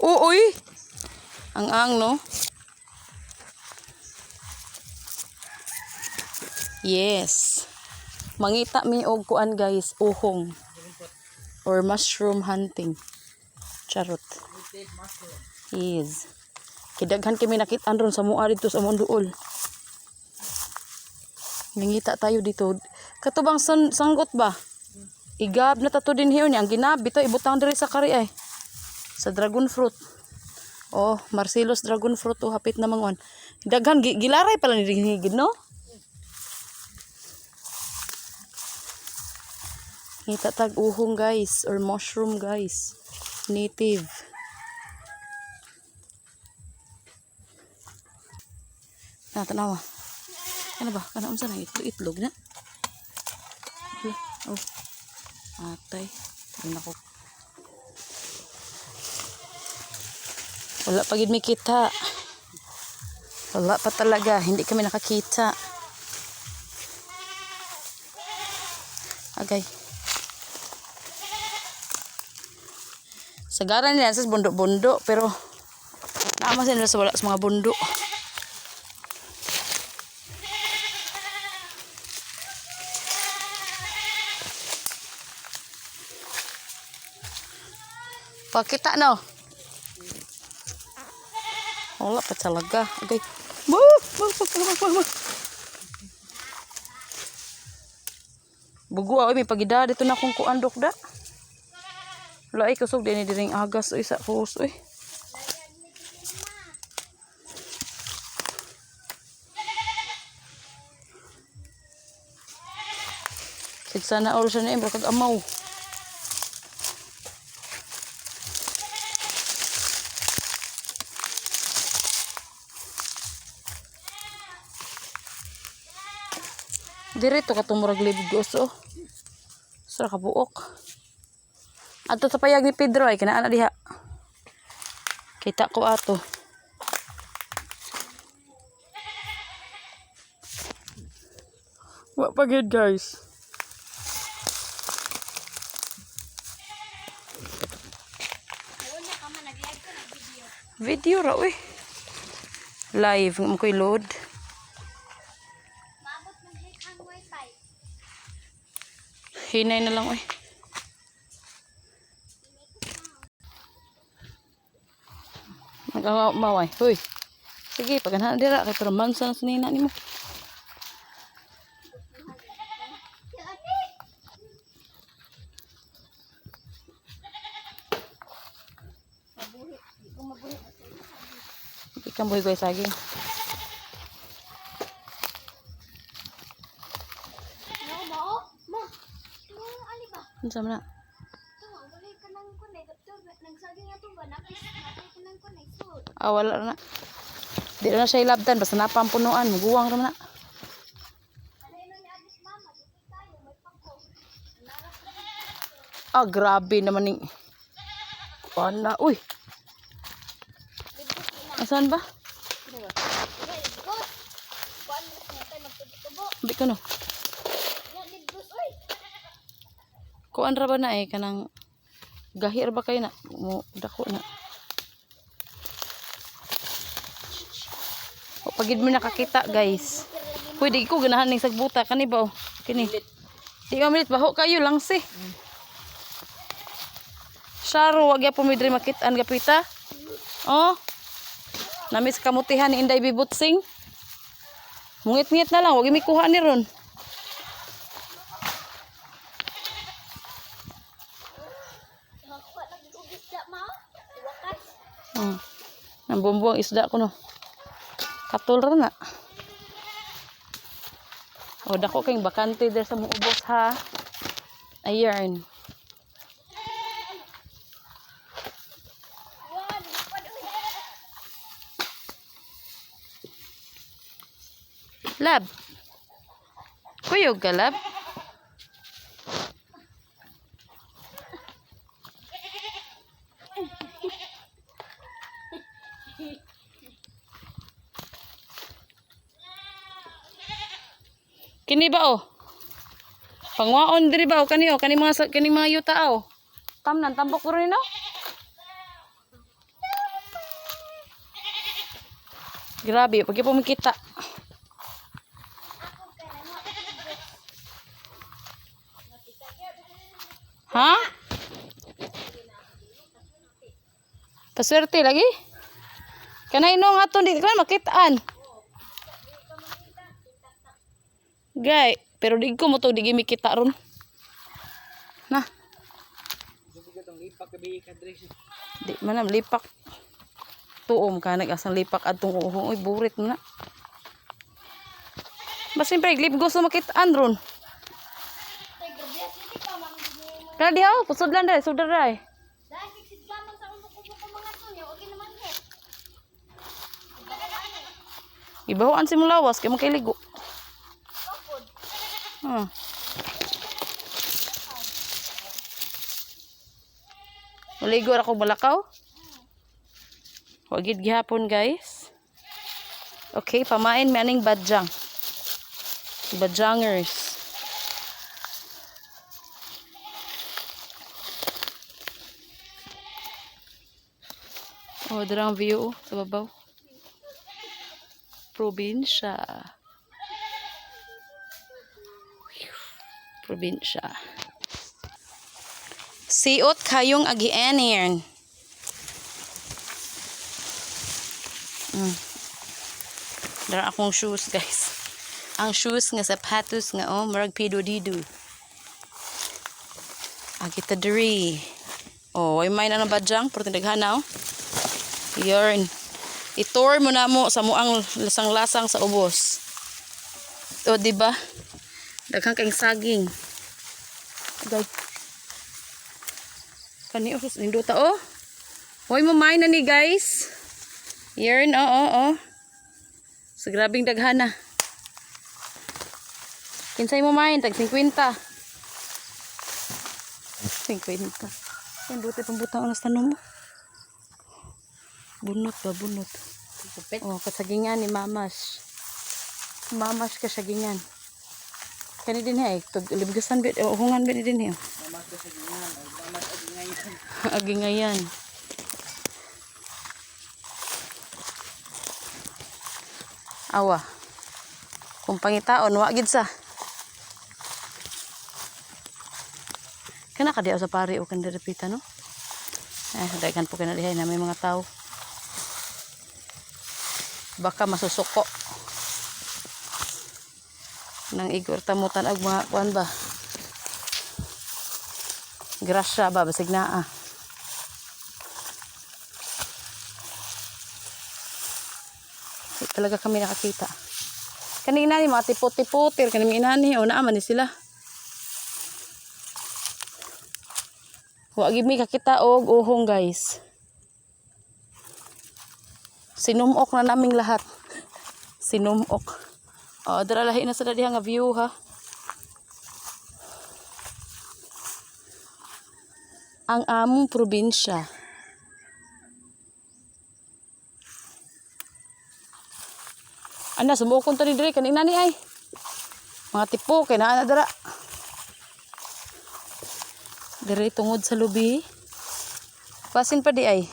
Uy! Ang no? Yes. Mangita mi og kuan guys, uhong. Or mushroom hunting. Charot. Yes. Kidaghan kami nakit-an ron sa mua dito sa Monduol. Nangita tayo dito. Katubang sanggot ba? Igab na tato din hiyo niya. Ang ginabi to, ibutang diri sa kari ay. Sa dragon fruit. Oh, Marcellus dragon fruit. Oh, hapit na manguan. Daghan, gilaray pala ni higid, no? Ngita tag uhong guys. Or mushroom guys. Native. Tanawa. Ano ba? Ano unsa na itlog na? Oh. Atay. Nako. Wala pa gid mi kita. Wala pa talaga, hindi kami nakakita. Agay. Sagaran nila sa bundok-bundok pero naman sila sa wala sa mga bundok. Pakita no. Wala pa talaga. Okay. Bugo ay may pagida dito na kung kuan dokda. Wala ay kusog din diring agas oy sa hose oy. Sana all siya na imbra kag amaw. Direto ka tumurag libgos oh. Sara ka buok. Ato sa payag ni Pedro ay kinaan na diha. Kita ko ato. Wa pa gid guys. Video ra uy. Live mo koy load. Hinay na lang uy. Magmaway. Huy. Sige, paganahan dira kay tramansa na sinina nimo. Ikan buhi ko saging. Unsa man na? Wala na. Di na siya ilabdan basta napampunuan, guwang ra man na. Grabe naman ning. Pana, uy. Asan ba? Bi ka no. Kuan ra ba na kanang gahir ba kay na mo dako na. O pagid mo nakakita guys. Pwede ko ganahan ning sagbuta kani ba oh. Kini. Di ka minit baho kayo lang si. Saro wag ya pumidri makit-an gapita. Oh. Namis kamutihan ni Inday Bibutsing. Mungit-ngit na lang wag mi kuha ni ron. Nang bumbong isda ko no. Katul ra na. O dako kay bakante der sa mong ubos ha. Ayan. Lab. Kuyog ka lab. Kini ba oh? Pangwaon diri ba oh kani mga yuta oh. Tamnan tambok ro ni no? Grabe, pag po makita. Ha? Paswerte lagi? Kanay nung aton di ka makitaan. Gay, pero di ko mo to di makita ron. Nah. Di man lipak. Tuom ka nag-asang lipak atong uhong. Uy, burit mo na. Mas siyempre, glib gusto makitaan ron. Kana di ako, pusod lang dahil, sudar dahil. Ibahuan si mulawas, kaya makiligo. Maligo ako balakaw. Wagid gihapon guys. Okay, pamain maning badjang. Badjangers. Oh, darang view sa babaw. Probinsya. Probinsya. Siot kayong agianin. Dara akong shoes guys. Ang shoes nga sapatos nga marag pido-dido. Agita diri. Oh, ay may na badjang pero tindaghana Yarn. Itor mo na mo sa muang lasang-lasang sa ubos. O, diba? Daghang kaing saging. Agay. Kani os ninduta Hoy mo may na ni guys. Yarn, Sa grabing daghana. Kinsay mo main tag 50. 50. Ninduta pambutang ang tanom mo. Bunot ba, bunot. Oh, kasagingan ni Mamas. Mamas kasagingan. Kani din libgasan bit, hungan bit din Mamas kasagingan, Mamas agingayan. Agingayan. Awa. Kung pangitaon, wagid sa. Kana ka diya sa pari o kan direpita no? Daghan po kana dihay na may mga tao. Baka masusuko nang igor tamutan ag mga kuan ba grasya ba basig naa talaga kami nakakita kanina ni mga tipot-tipotir kanina inani o naaman ni sila wag mi kakita og uhong guys. Sinumok na naming lahat. Sinumok. Dara lahi na sa diha nga view ha. Ang among probinsya. Ana sumukon ta ni dire kanina ni ay. Mga tipo kay naa na dara. Dire tungod sa lubi. Basin pa di ay.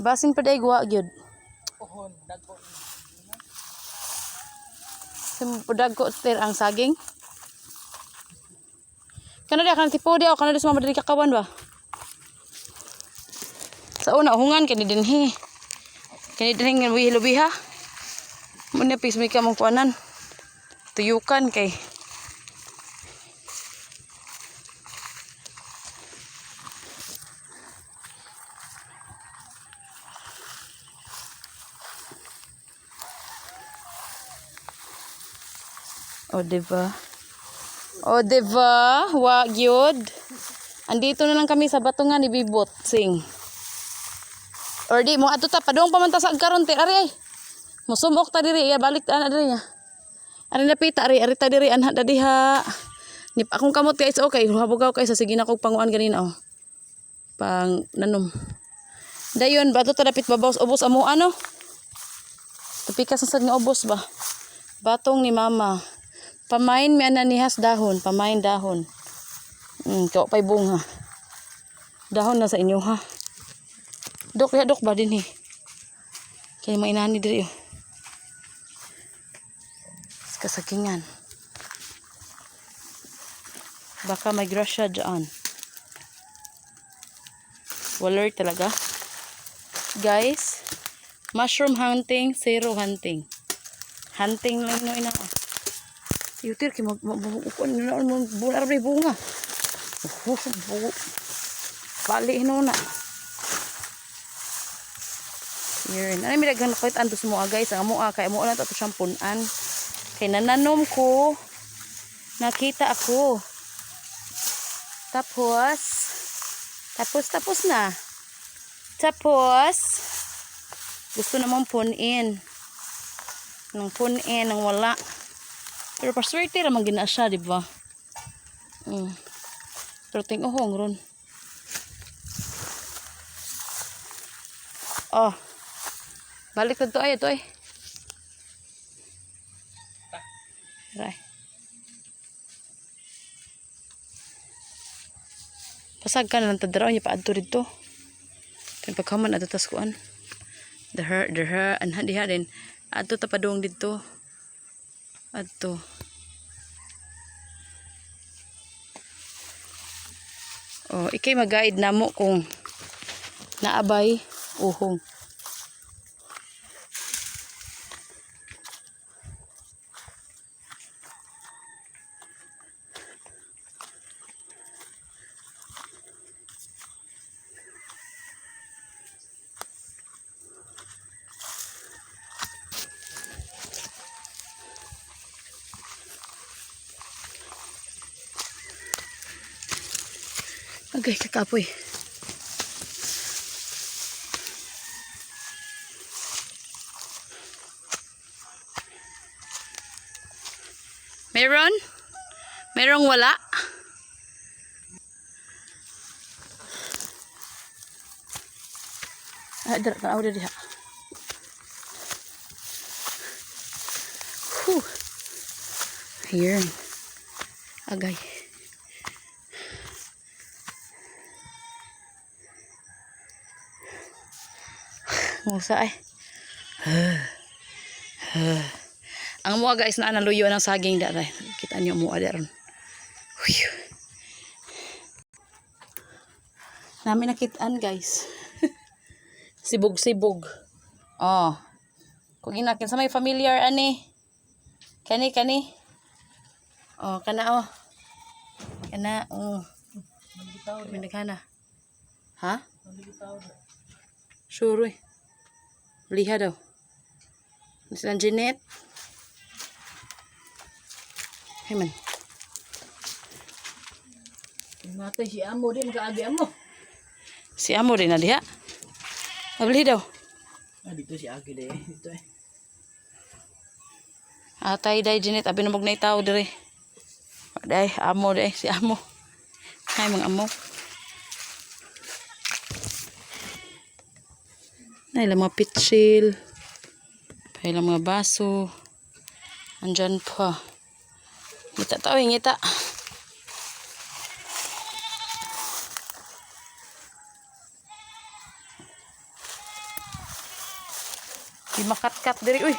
Basin pa day guwa gyud. Ohon dagko. Dagko ter ang saging. Kana dia kan tipo dia kana sumama diri kakawan ba. Sa una hungan kani dinhi. Kani dinhi lubi ha. Mun pis mi ka mong kuanan. Tuyukan kay O, diba? O, diba? Wag yun. Andito na lang kami sa batungan ni Bibot. Sing. Or di mo, ato ta, padong pamanta sa agkaron, te. Ari ay. Musumok ta diri. Balik ta na diri niya. Ari napita, ari ta diri. Anha da diha. Nip akong kamot guys. Okay. Habugaw kayo sa sige na kong panguan ganina. Pang nanom. Dayon, bato ta dapit babaw. Ubos amo ano. Tapikas na sad nga ubos ba. Batong ni mama. Pamain mi ana nihas dahon, pamain dahon. Kao pay bunga. Dahon na sa inyo ha. Dok ya dok ba din Kaya mga inani diri oh. Kasakingan. Baka may grasya dyan. Waller talaga. Guys, mushroom hunting, zero hunting. Hunting lang no ina. Yutir ki magbukuan na bunar may bunga. Bali no na. Yun. Ano mi daghan ko ito mo guys. Ang amo kay amo na to siyang punan. Kay nananom ko. Nakita ako. Tapos na. Tapos gusto namang punin. Nang punin, nang wala. Pero paswerte naman gina siya, di ba? Pero ting-uhong ron. Oh. Balik na to ay, ito ay. Right. Pasag ka na lang tadaraw niya paadto dito. Kaya pagkaman ato tas kuan. Derha anha diha din. Ato tapadong dito. Ato. Oh, ikay mag-guide namo kung naabay uhong. Agay, kakapoy. Meron? Merong wala? Dara, tanaw diri ha. Here. Agay. Musa ay. Ang mua guys na naluyo ng saging daray. Kita niyo mua daron. Namin nakitaan guys. Sibog-sibog. Oh. Kung ginakin sa may familiar ani. Kani. Oh, kana oh. Kana oh. Mandigana. Ha? Sure. Liha daw. Sila Jeanette. Hey man. Mata si Amo din kaabi Amo. Si Amo din na diha. Mabili daw. Dito si Agi deh. Dito eh. Atay day Jeanette abi namog na itaw dire. Day Amo day si Amo. Hay mga Amo. Nay lang mga pitsil. Hay lang mga baso. Andyan pa. Ngita tao, ngita. Di makat-kat diri, uy.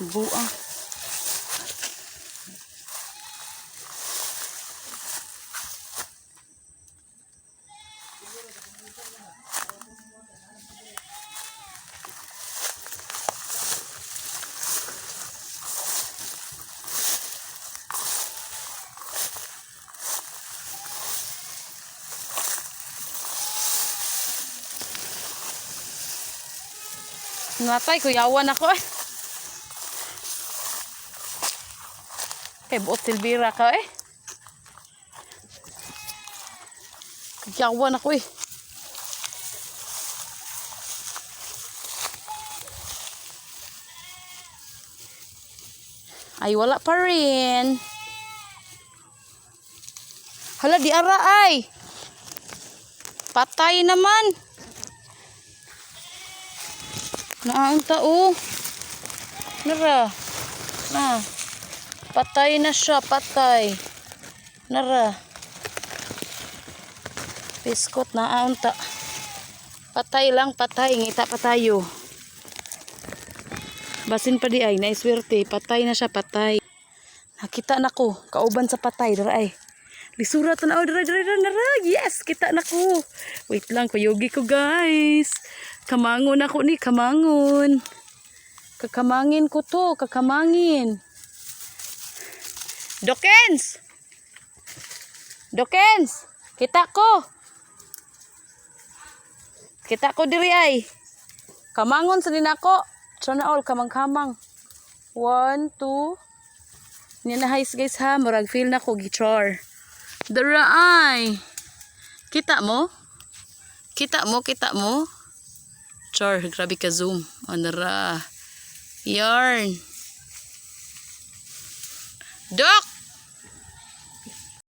Buang. Natay, kuyawan ako eh. Kay buot silbira ka eh. Kuyawan ako eh. Ay, wala pa rin. Hala, di ara ay. Patay naman. Naang tao. Nara. Na. Patay na siya, patay. Nara. Biskot na aunta. Patay lang, patay. Ngita pa tayo. Basin pa di ay, naiswerte. Patay na siya, patay. Nakita na ko. Kauban sa patay. Dara ay. Lisura to na. Dara. Yes, kita na ko. Wait lang, kuyogi ko guys. Kamangon ako ni, kamangon. Kakamangin ko to, kakamangin. Dokens! Dokens! Kita ko! Kita ko diri ay. Kamangon sa din ako. Sana all, kamang-kamang. 1, 2. Ninahais guys ha. Murag feel na ko gichar. Dara ay. Kita mo? Kita mo? Kita mo? Char, grabe ka zoom. Anara. Yarn. Dok!